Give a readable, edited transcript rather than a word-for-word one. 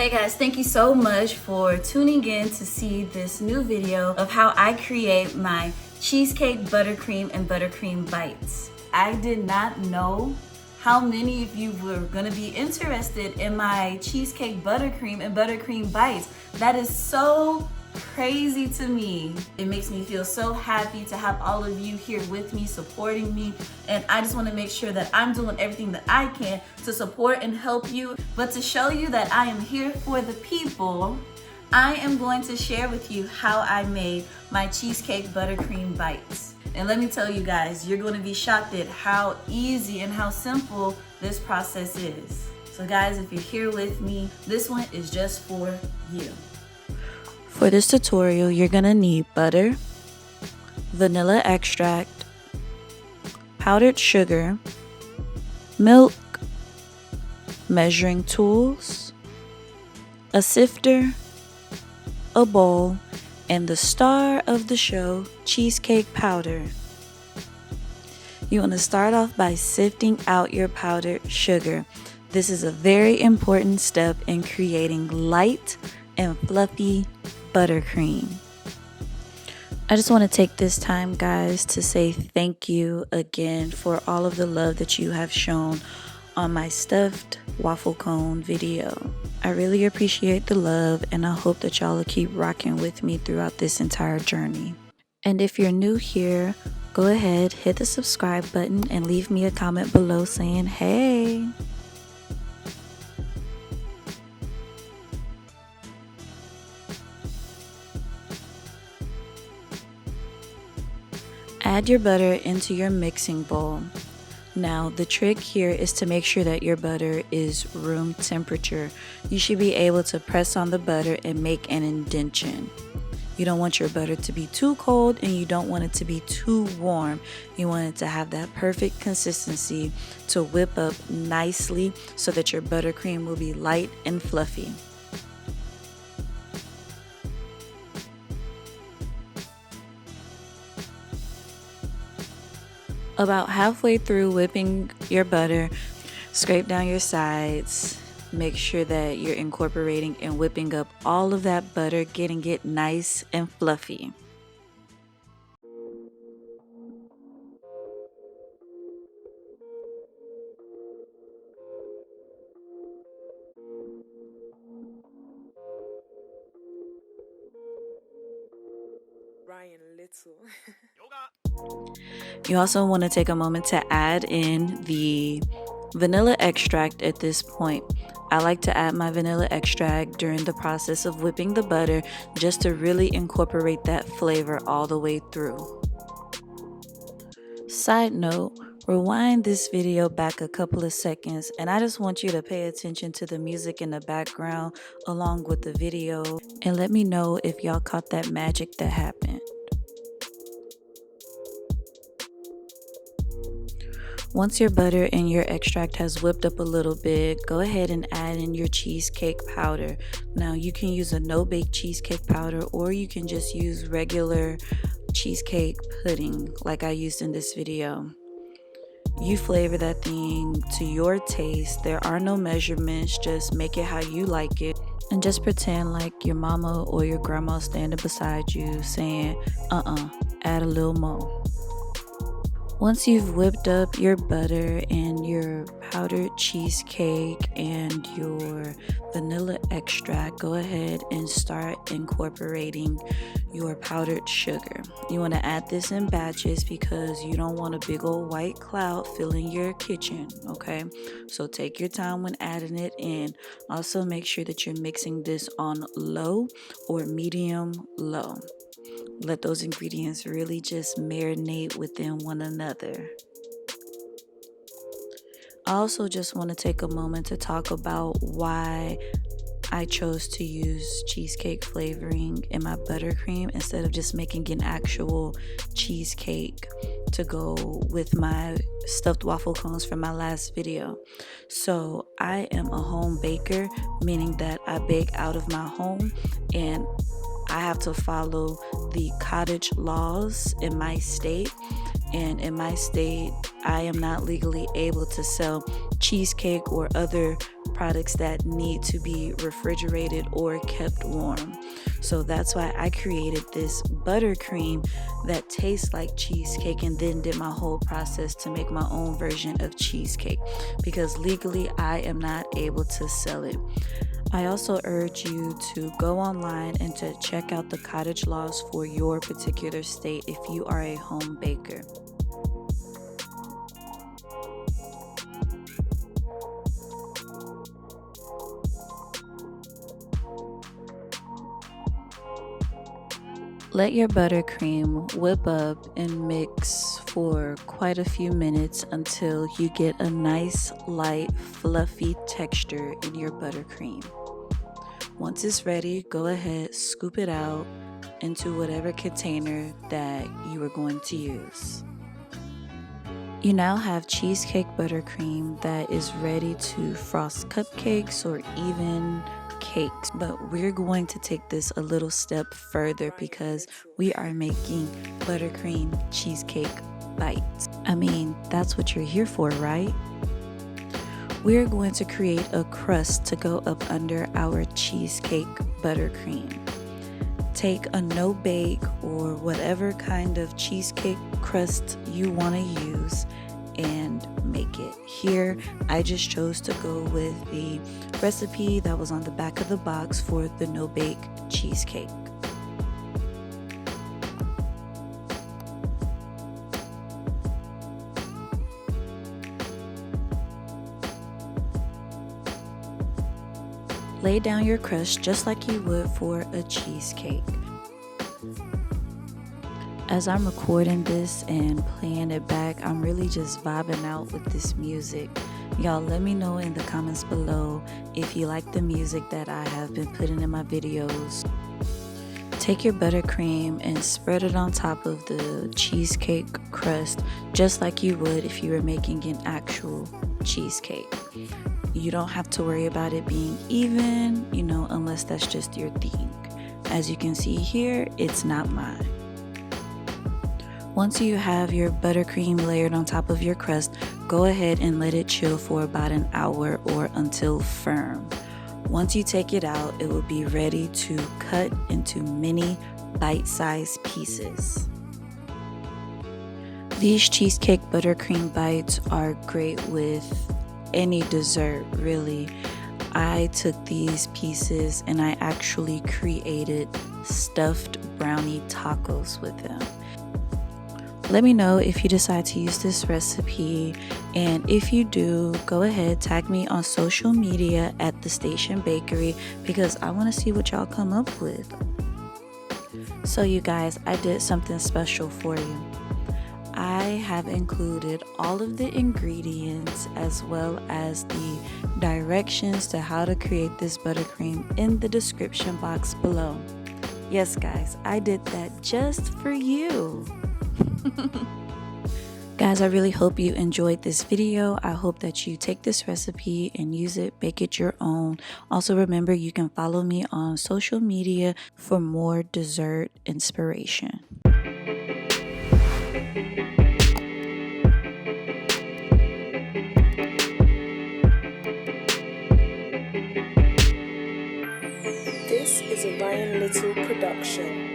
Hey guys, thank you so much for tuning in to see this new video of how I create my Cheesecake Buttercream and Buttercream Bites. I did not know how many of you were gonna be interested in my Cheesecake Buttercream and Buttercream Bites. That is so crazy to me. It makes me feel so happy to have all of you here with me, supporting me, and I just want to make sure that I'm doing everything that I can to support and help you. But to show you that I am here for the people, I am going to share with you how I made my Cheesecake Buttercream Bites. And let me tell you guys, you're going to be shocked at how easy and how simple this process is. So guys, if you're here with me, this one is just for you. For this tutorial, you're gonna need butter, vanilla extract, powdered sugar, milk, measuring tools, a sifter, a bowl, and the star of the show, cheesecake powder. You want to start off by sifting out your powdered sugar. This is a very important step in creating light and fluffy buttercream. I just want to take this time, guys, to say thank you again for all of the love that you have shown on my stuffed waffle cone video. I really appreciate the love, and I hope that y'all will keep rocking with me throughout this entire journey. And if you're new here, go ahead, hit the subscribe button and leave me a comment below saying hey. Add your butter into your mixing bowl. Now, the trick here is to make sure that your butter is room temperature. You should be able to press on the butter and make an indentation. You don't want your butter to be too cold and you don't want it to be too warm. You want it to have that perfect consistency to whip up nicely so that your buttercream will be light and fluffy. About halfway through whipping your butter, scrape down your sides. Make sure that you're incorporating and whipping up all of that butter, getting it nice and fluffy. You also want to take a moment to add in the vanilla extract at this point. I like to add my vanilla extract during the process of whipping the butter just to really incorporate that flavor all the way through. Side note, rewind this video back a couple of seconds and I just want you to pay attention to the music in the background along with the video and let me know if y'all caught that magic that happened. Once your butter and your extract has whipped up a little bit, go ahead and add in your cheesecake powder. Now you can use a no-bake cheesecake powder or you can just use regular cheesecake pudding like I used in this video. You flavor that thing to your taste. There are no measurements, just make it how you like it. And just pretend like your mama or your grandma standing beside you saying, add a little more. Once you've whipped up your butter and your powdered cheesecake and your vanilla extract, go ahead and start incorporating your powdered sugar. You want to add this in batches because you don't want a big old white cloud filling your kitchen, okay? So take your time when adding it in. Also make sure that you're mixing this on low or medium low. Let those ingredients really just marinate within one another. I also just want to take a moment to talk about why I chose to use cheesecake flavoring in my buttercream instead of just making an actual cheesecake to go with my stuffed waffle cones from my last video. So I am a home baker, meaning that I bake out of my home and I have to follow the cottage laws in my state. And in my state, I am not legally able to sell cheesecake or other products that need to be refrigerated or kept warm. So that's why I created this buttercream that tastes like cheesecake, and then did my whole process to make my own version of cheesecake, because legally I am not able to sell it. I also urge you to go online and to check out the cottage laws for your particular state if you are a home baker. Let your buttercream whip up and mix for quite a few minutes until you get a nice, light, fluffy texture in your buttercream. Once it's ready, go ahead, scoop it out into whatever container that you are going to use. You now have cheesecake buttercream that is ready to frost cupcakes or even cakes, but we're going to take this a little step further because we are making buttercream cheesecake bites. I mean, that's what you're here for, right? We're going to create a crust to go up under our cheesecake buttercream. Take a no-bake or whatever kind of cheesecake crust you want to use and make it. Here, I just chose to go with the recipe that was on the back of the box for the no-bake cheesecake. Lay down your crust just like you would for a cheesecake. As I'm recording this and playing it back, I'm really just vibing out with this music. Y'all, let me know in the comments below if you like the music that I have been putting in my videos. Take your buttercream and spread it on top of the cheesecake crust just like you would if you were making an actual cheesecake. You don't have to worry about it being even, unless that's just your thing. As you can see here, it's not mine. Once you have your buttercream layered on top of your crust, go ahead and let it chill for about an hour or until firm. Once you take it out, it will be ready to cut into mini bite-sized pieces. These cheesecake buttercream bites are great with any dessert, really. I took these pieces and I actually created stuffed brownie tacos with them. Let me know if you decide to use this recipe, and if you do, go ahead, tag me on social media at The Station Bakery because I want to see what y'all come up with. So you guys, I did something special for you. I have included all of the ingredients as well as the directions to how to create this buttercream in the description box below. Yes guys, I did that just for you. Guys, I really hope you enjoyed this video. I hope that you take this recipe and use it, make it your own. Also remember, you can follow me on social media for more dessert inspiration. This is a Ryan Little production.